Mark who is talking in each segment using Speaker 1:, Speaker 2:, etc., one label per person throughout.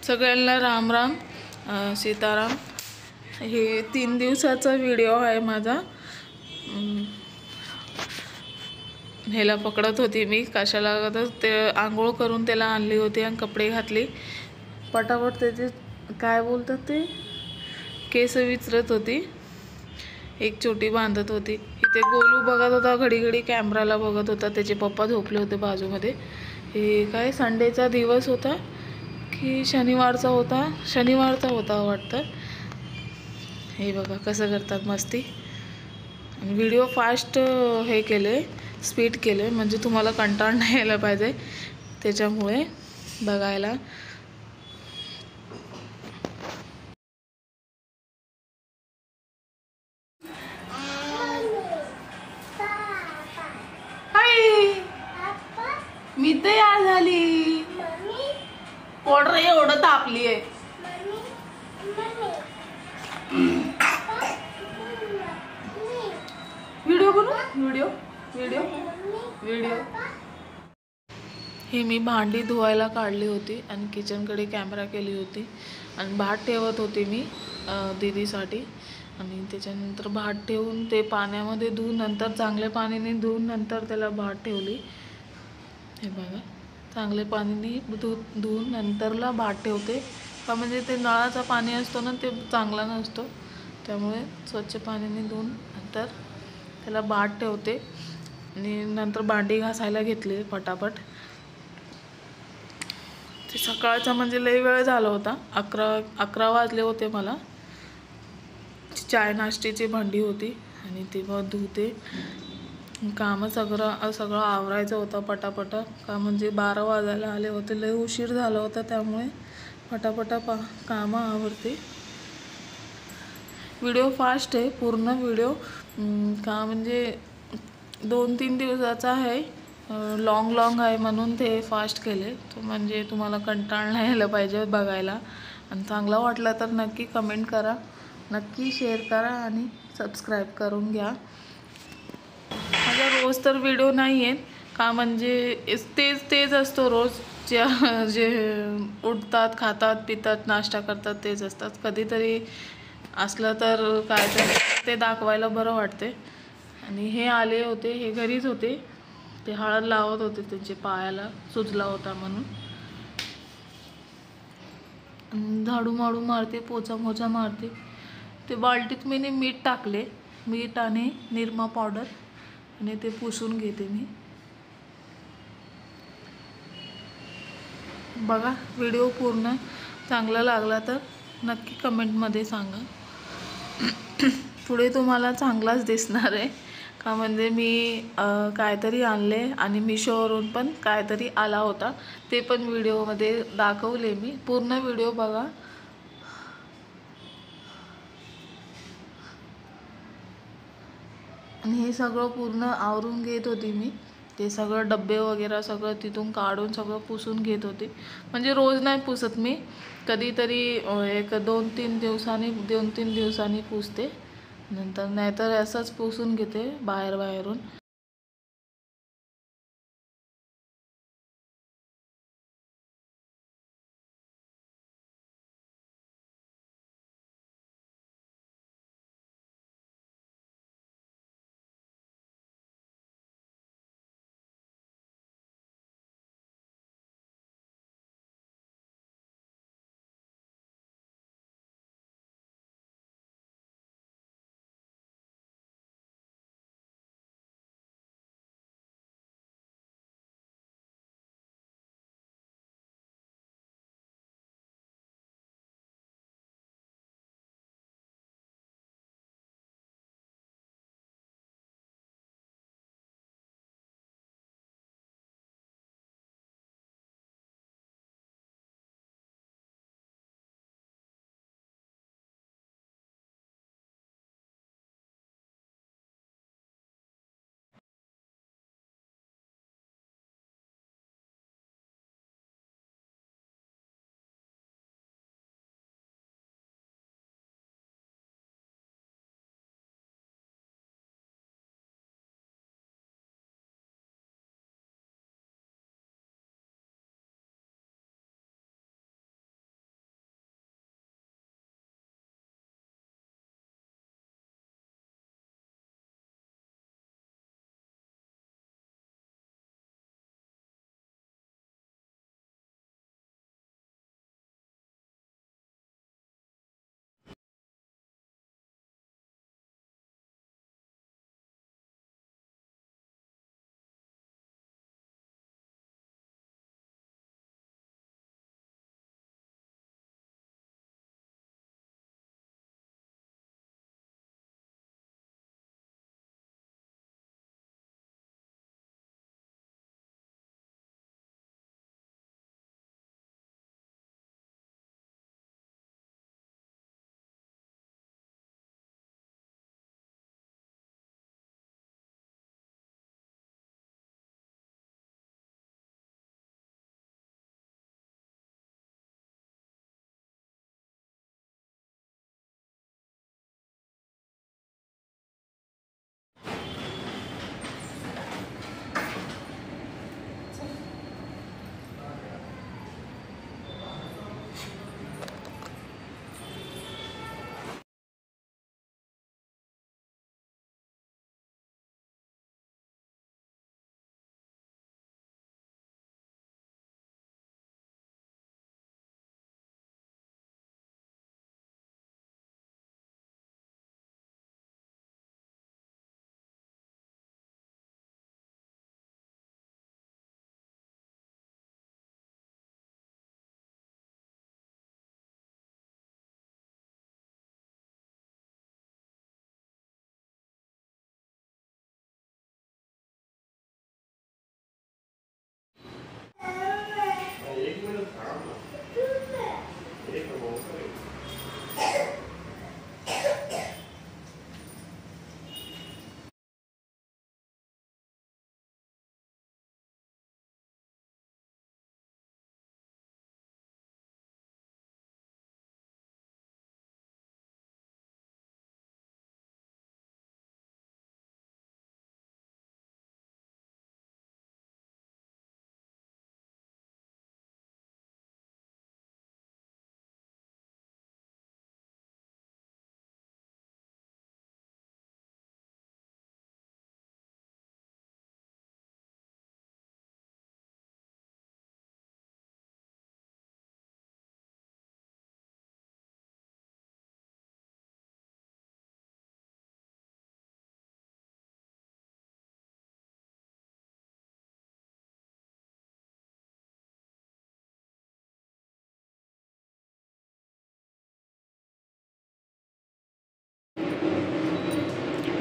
Speaker 1: सगळ्यांना राम राम, सीताराम। हे 3 दिवसाचा व्हिडिओ आहे माझा। ह्याला पकडत होती मी, कशाला ते आंघोळ करून त्याला आणली होती आणि कपडे घातले। पटापट त्याचे काय बोलतात ते केस विचरत होती, एक छोटी बांधत होती। इथे गोलू बघत होता, घडी घडी कॅमेराला बघत होता। त्याचे पप्पा झोपले होते बाजूमध्ये। हे काय संडेचा दिवस होता की शनिवारचा होता, शनिवारचा होता वाटतं। हे बघा कसं करतात मस्ती। आणि व्हिडिओ फास्ट हे केले, स्पीड केले, म्हणजे तुम्हाला कंटाळ नाही यायला पाहिजे त्याच्यामुळे बघायला। मी तयार झाली, ऑर्डर एवढं तापली आहे। व्हिडिओ बनवू, व्हिडिओ व्हिडिओ व्हिडिओ। हे मी भांडी धुवायला काढली होती आणि किचनकडे कॅमेरा केली होती आणि भात ठेवत होती मी दीदीसाठी। आणि त्याच्यानंतर भात ठेवून ते पाण्यामध्ये धुवून, नंतर चांगल्या पाण्याने धुवून नंतर त्याला भात ठेवली। हे बघा, चांगले पाण्याने धुवून नंतरला भात ठेवते का, म्हणजे ते नळाचं पाणी असतो ना, ते चांगला नसतो। त्यामुळे स्वच्छ पाण्याने धुवून नंतर त्याला भात ठेवते। आणि नंतर भांडी घासायला घेतली पटापट। ते सकाळचा म्हणजे लई वेळ झाला होता, 11 वाजले होते मला। चाय नाश्त्याची भांडी होती आणि ती मग धुते। कामं सगळं आवरायचं होतं पटापट का, म्हणजे 12 वाजायला आले होते, लई उशीर झाला होता। त्यामुळे पटापटा कामं आवरते। व्हिडिओ फास्ट आहे, पूर्ण व्हिडिओ का म्हणजे 2-3 दिवसाचा आहे, लॉंग आहे म्हणून ते फास्ट केले। तो म्हणजे तुम्हाला कंटाळ नाही यायला पाहिजे बघायला। आणि चांगला वाटला तर नक्की कमेंट करा, नक्की शेअर करा आणि सबस्क्राईब करून घ्या। माझा रोज तर व्हिडिओ नाही आहे का, म्हणजे तेच असतो रोज, जे उठतात, खातात, पितात, नाश्ता करतात तेच असतात। कधीतरी असलं तर काय तर ते दाखवायला बरं वाटते। आणि हे आले होते, हे घरीच होते, ते हळद लावत होते, त्यांच्या पायाला सुजला होता म्हणून। झाडू माडू मारते, पोचा मोचा मारते। ते बाल्टीत मी मीठ टाकले, मीठ आणि निरमा पावडर, आणि ते पुसून घेते मी। बघा व्हिडिओ पूर्ण चांगला लागला तर नक्की कमेंटमध्ये सांगा। पुढे तुम्हाला चांगलाच दिसणार आहे का, म्हणजे मी काहीतरी आणले आणि मिशोवरून पण काहीतरी आला होता, ते पण व्हिडिओमध्ये दाखवले मी। पूर्ण व्हिडिओ बघा। आणि हे सगळं पूर्ण आवरून घेत होती मी, ते सगळं डब्बे वगैरे सगळं तिथून काढून सगळं पुसून घेत होती। म्हणजे रोज नाही पुसत मी, कधीतरी एक 2-3 दिवसांनी पुसते, नंतर नाहीतर असंच पुसून घेते बाहेरून।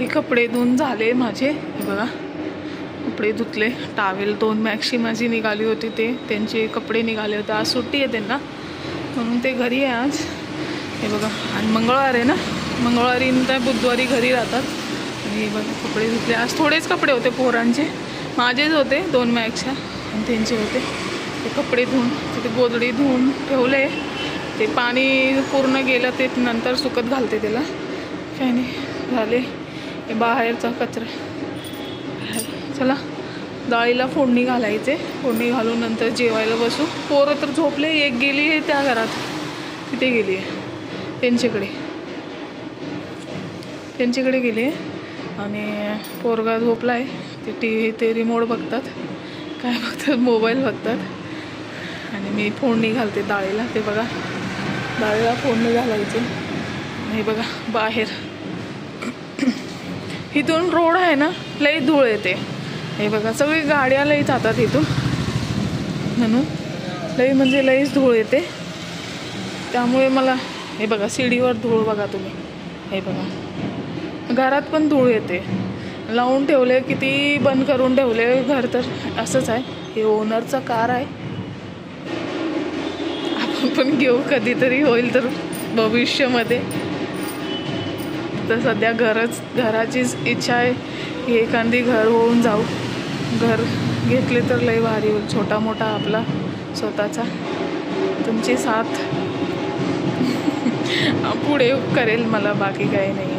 Speaker 1: हे कपडे धुवून झाले माझे, हे बघा कपडे धुतले. टावेल 2 मॅक्सी माझी निघाली होती, त्यांचे कपडे निघाले होते. आज सुट्टी आहे त्यांना म्हणून ते घरी आहे आज. हे बघा, आणि मंगळवार आहे ना, मंगळवारी तर बुधवारी घरी राहतात. आणि हे बघा कपडे धुतले. आज थोडेच कपडे होते पोरांचे, माझेच होते 2 मॅक्सच्या आणि त्यांचे होते. ते कपडे धुवून तिथे गोधडी धुवून ठेवले. ते पाणी पूर्ण गेलं ते नंतर सुकत घालते त्याला. काय नाही झाले. हे बाहेरचा कचरा. चला डाळीला फोडणी घालायचे. फोडणी घालून नंतर जेवायला बसू. पोरं तर झोपले. एक गेली आहे त्या घरात, तिथे गेली आहे त्यांच्याकडे गेली आहे. आणि पोरगा झोपला आहे. ते ते रिमोट बघतात, काय बघतात, मोबाईल बघतात. आणि मी फोडणी घालते डाळीला. ते बघा डाळीला फोडणी घालायचे. हे बघा बाहेर इथून रोड आहे ना, लई धूळ येते. हे बघा सगळी गाड्या लई जातात इथून, म्हणून लई म्हणजे लईच धूळ येते. त्यामुळे मला हे बघा सीडीवर धूळ बघा तुम्ही. हे बघा घरात पण धूळ येते. लावून ठेवले, किती बंद करून ठेवले घर, तर असंच आहे. हे ओनरचा कार आहे. आपण पण घेऊ कधीतरी, होईल तर भविष्यामध्ये. तर सध्या घराचीच इच्छा आहे की एखादी घर होऊन जाऊ. घर घेतले तर लई भारी होईल, छोटा मोठा आपला स्वतःचा. तुमची साथ पुढे करेल मला, बाकी काही नाही आहे.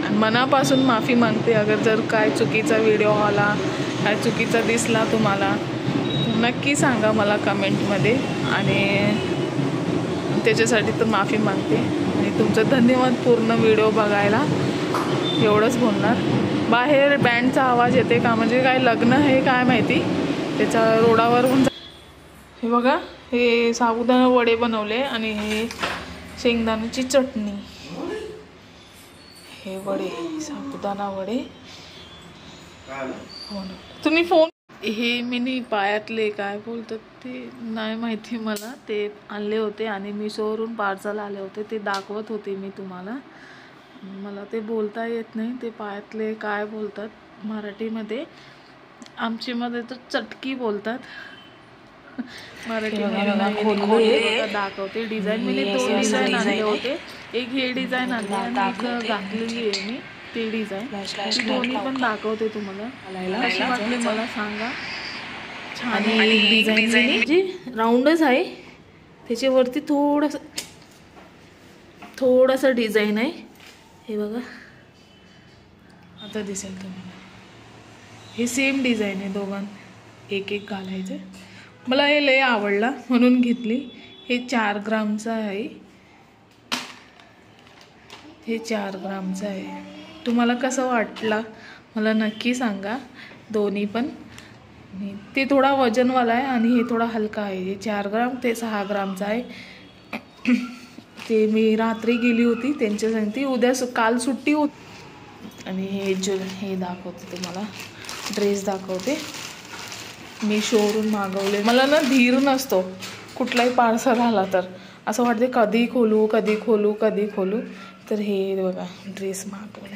Speaker 1: आणि मनापासून माफी मागते. अगर जर काय चुकीचा व्हिडिओ आला, काय चुकीचा दिसला तुम्हाला, नक्की सांगा मला कमेंटमध्ये. आणि त्याच्यासाठी तर माफी मागते. आणि तुमचं धन्यवाद पूर्ण व्हिडिओ बघायला. एवढंच बोलणार. बाहेर बँडचा आवाज येते का, म्हणजे काय लग्न आहे काय माहिती, त्याच्या रोडावरून. हे बघा हे साबुदाणा वडे बनवले आणि हे शेंगदाण्याची चटणी. हे वडे, साबुदाणा वडे. हो ना, तुम्ही फोन. हे मिनी पायातले काय बोलतात ते नाही माहिती मला. ते आणले होते आणि मिशोवरून पार्सल आले होते. ते दाखवत होते मी तुम्हाला. मला ते बोलता येत नाही. ते पायातले काय बोलतात मराठीमध्ये, आमच्यामध्ये तर चटकी बोलतात मराठीमध्ये. दाखवते डिझाईन. मी 2 डिझाईन आणले होते. एक हे डिझाईन आणले आणि एक घातलेली आहे मी ते डिझाईन. ती दोन्ही पण दाखवते तुम्हाला. कशी वाटली मला सांगा. छान एक डिझाईन जी राऊंडच आहे, त्याच्यावरती थोडंसं डिझाईन आहे. हे बघा आता दिसेल तुम्हाला. हे सेम डिझाईन आहे दोघांना, एक एक घालायचं. मला हे लय आवडला म्हणून घेतली. हे 4 ग्रामचं आहे. हे 4 ग्रामचं आहे. तुम्हाला कसं वाटलं मला नक्की सांगा. दोन्ही पण. ते थोडा वजनवाला आहे आणि हे थोडा हलका आहे. हे 4 ग्राम, ते 6 ग्रामचं आहे. ते मी रात्री गेली होती त्यांच्यासाठी. उद्या काल सुट्टी होती. आणि हे दाखवते तुम्हाला, ड्रेस दाखवते. मी शोरूम मागवले. मला ना धीर नसतो कुठलाही पार्सल आला तर, असं वाटते कधी खोलू. तर हे बघा ड्रेस मागवले.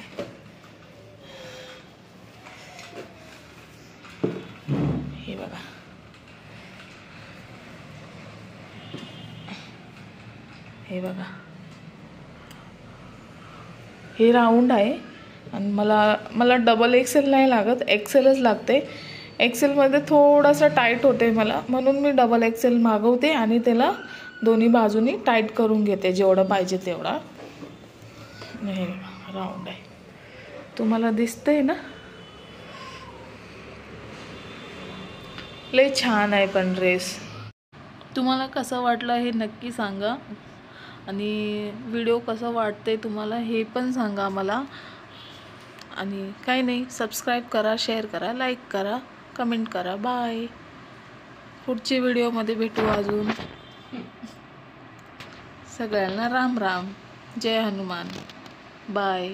Speaker 1: हे बघा हे राऊंड आहे. आणि मला डबल XL नाही लागत, XLच लागते. XLमध्ये थोडासा टाईट होते मला, म्हणून मी डबल XL मागवते आणि त्याला दोन्ही बाजूनी टाईट करून घेते जेवढं पाहिजे तेवढा. हे राऊंड आहे, तुम्हाला दिसतंय ना. लय छान आहे पण ड्रेस. तुम्हाला कसं वाटलं हे नक्की सांगा. आणि व्हिडिओ कसं वाटतंय तुम्हाला हे पण सांगा मला. आणि काही नाही, सबस्क्राईब करा, शेअर करा, लाईक करा, कमेंट करा. बाय. पुढच्या व्हिडिओमध्ये भेटू अजून. सगळ्यांना राम राम. जय हनुमान. बाय.